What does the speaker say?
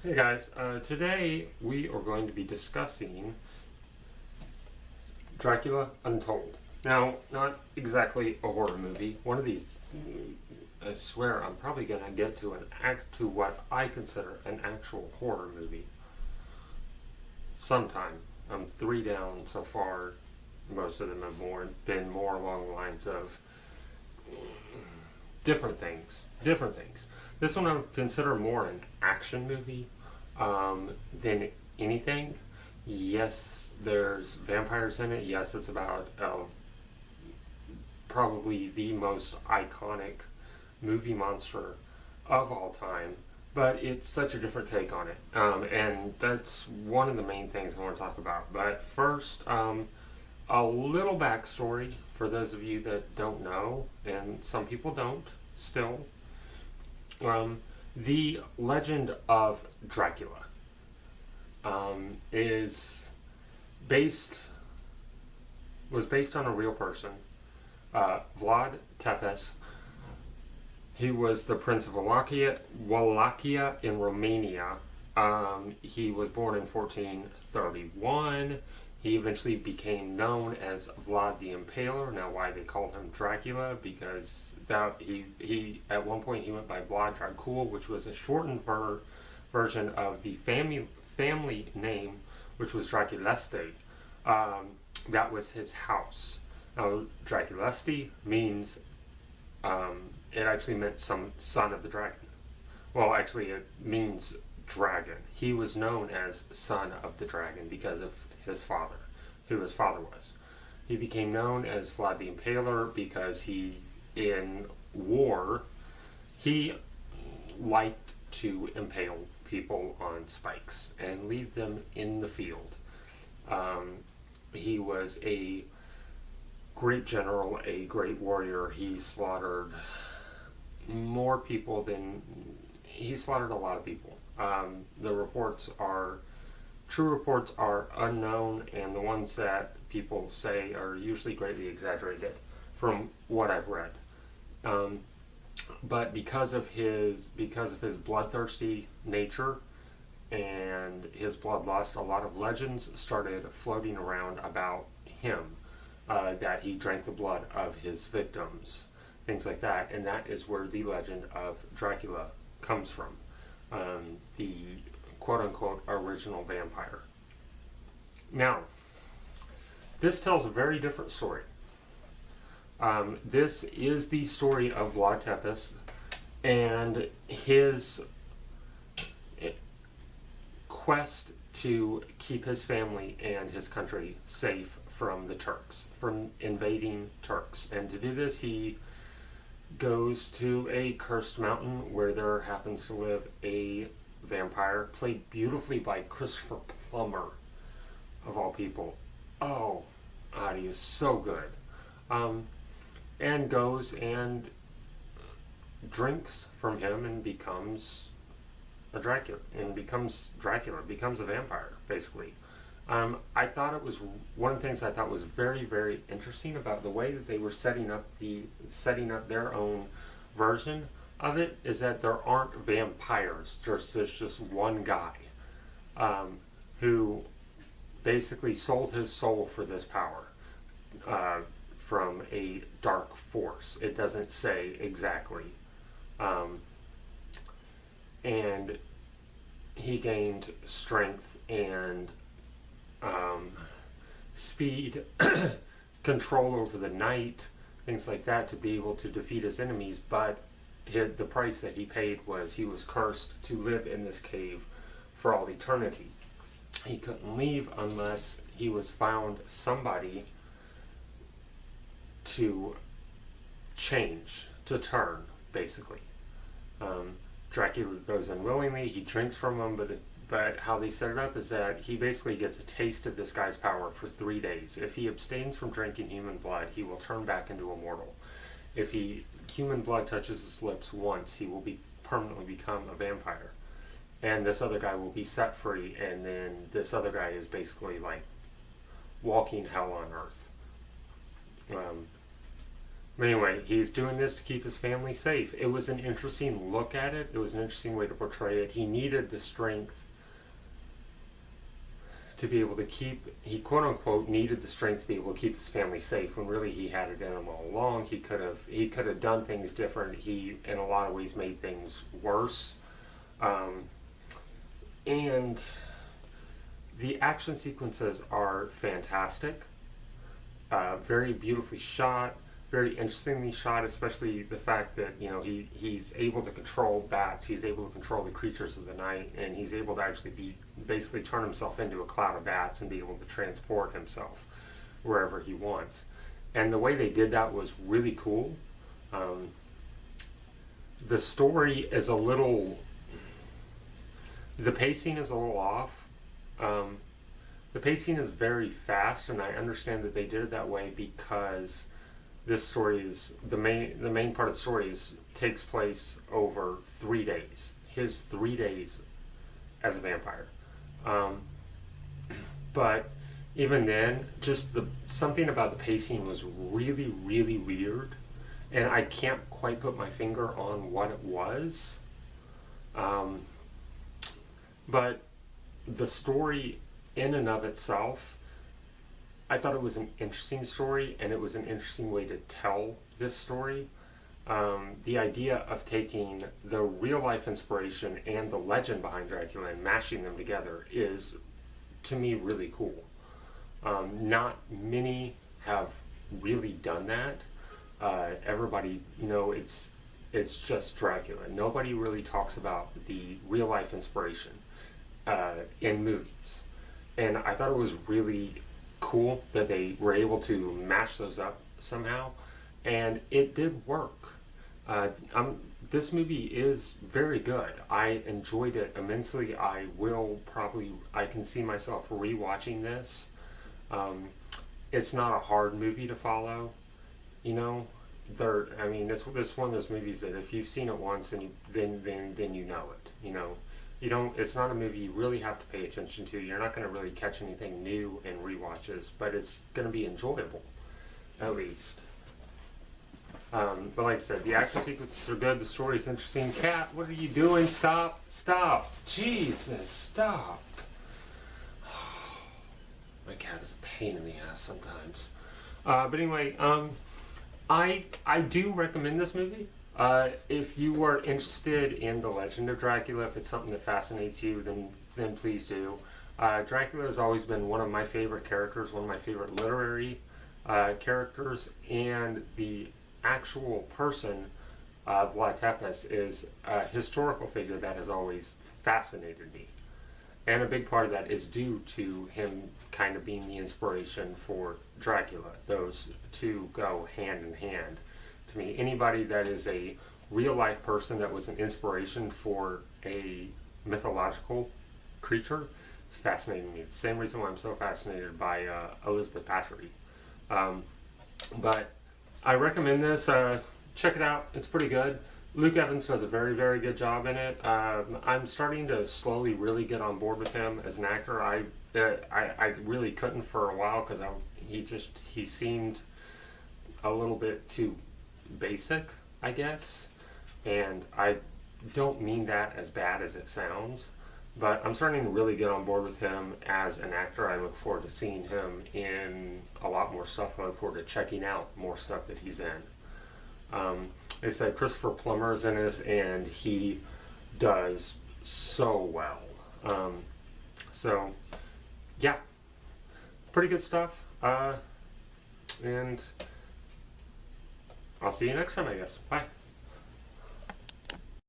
Hey guys, today we are going to be discussing Dracula Untold. Now, not exactly a horror movie. One of these, I swear, I'm probably going to get to what I consider an actual horror movie sometime. I'm 3 down so far. Most of them have been more along the lines of different things. This one I would consider more an action movie than anything. Yes, there's vampires in it. Yes, it's about probably the most iconic movie monster of all time, but it's such a different take on it. And that's one of the main things I want to talk about. But first, a little backstory for those of you that don't know, and some people don't still. The legend of Dracula was based on a real person, Vlad Tepes. He was the Prince of Wallachia in Romania. He was born in 1431. He eventually became known as Vlad the Impaler. Now, why they called him Dracula? Because he at one point he went by Vlad Dracula, which was a shortened version of the family name, which was Draculeste. That was his house. Now, Draculeste means it actually meant some son of the dragon. Well, actually, it means dragon. He was known as son of the dragon because of his father, who his father was. He became known as Vlad the Impaler because in war, he liked to impale people on spikes and leave them in the field. He was a great general, a great warrior. He slaughtered he slaughtered a lot of people. True reports are unknown, and the ones that people say are usually greatly exaggerated from what I've read. But because of his bloodthirsty nature and his bloodlust, a lot of legends started floating around about him, that he drank the blood of his victims, things like that, and that is where the legend of Dracula comes from. The quote-unquote original vampire. Now, this tells a very different story. This is the story of Vlad Tepes and his quest to keep his family and his country safe from the Turks, from invading Turks. And to do this, he goes to a cursed mountain where there happens to live a vampire, played beautifully by Christopher Plummer, of all people. Oh, God, he is so good. And goes and drinks from him and becomes a Dracula, becomes a vampire, basically. I thought it was one of the things I thought was very, very interesting about the way that they were setting up their own version of it, is that there aren't vampires. There's just one guy who basically sold his soul for this power from a dark force. It doesn't say exactly. And he gained strength and speed, control over the night, things like that, to be able to defeat his enemies. But the price that he paid was he was cursed to live in this cave for all eternity. He couldn't leave unless he was found somebody to change, to turn, basically. Dracula goes unwillingly. He drinks from him, but how they set it up is that he basically gets a taste of this guy's power for 3 days. If he abstains from drinking human blood, he will turn back into a mortal. If human blood touches his lips once, he will permanently become a vampire. And this other guy will be set free, and then this other guy is basically like walking hell on earth. But anyway, he's doing this to keep his family safe. It was an interesting look at it. It was an interesting way to portray it. He needed the strength to be able to keep, he quote unquote needed the strength to be able to keep his family safe, when really he had it in him all along. He could have done things different. He in a lot of ways made things worse. And the action sequences are fantastic, very beautifully shot, very interestingly shot, especially the fact that, you know, he's able to control bats, he's able to control the creatures of the night, and he's able to actually basically turn himself into a cloud of bats and be able to transport himself wherever he wants. And the way they did that was really cool. The story is a little, the pacing is a little off. The pacing is very fast, and I understand that they did it that way because this story is the main part of the story takes place over 3 days. His 3 days as a vampire. But even then, just something about the pacing was really, really weird, and I can't quite put my finger on what it was. But the story in and of itself, I thought it was an interesting story, and it was an interesting way to tell this story. The idea of taking the real life inspiration and the legend behind Dracula and mashing them together is, to me, really cool. Not many have really done that. Everybody, you know, it's just Dracula. Nobody really talks about the real life inspiration in movies. And I thought it was really cool that they were able to mash those up somehow, and it did work. This movie is very good. I enjoyed it immensely. I can see myself rewatching this. It's not a hard movie to follow, you know. It's one of those movies that if you've seen it once, then you know it, you know. It's not a movie you really have to pay attention to. You're not going to really catch anything new in rewatches, but it's going to be enjoyable, at least. But like I said, the action sequences are good. The story's interesting. Cat, what are you doing? Stop! Jesus, stop! My cat is a pain in the ass sometimes. But anyway, I do recommend this movie. If you are interested in the legend of Dracula, if it's something that fascinates you, then please do. Dracula has always been one of my favorite characters, one of my favorite literary characters, and the actual person, Vlad Tepes, is a historical figure that has always fascinated me. And a big part of that is due to him kind of being the inspiration for Dracula. Those two go hand in hand. To me, anybody that is a real-life person that was an inspiration for a mythological creature is fascinating to me. The same reason why I'm so fascinated by Elizabeth Bathory. But I recommend this. Check it out. It's pretty good. Luke Evans does a very, very good job in it. I'm starting to slowly really get on board with him as an actor. I really couldn't for a while because he seemed a little bit too basic, I guess. And I don't mean that as bad as it sounds, but I'm starting to really get on board with him as an actor. I look forward to seeing him in a lot more stuff. I look forward to checking out more stuff that he's in. They said Christopher Plummer is in this, and he does so well. So, yeah, pretty good stuff. And I'll see you next time, I guess. Bye.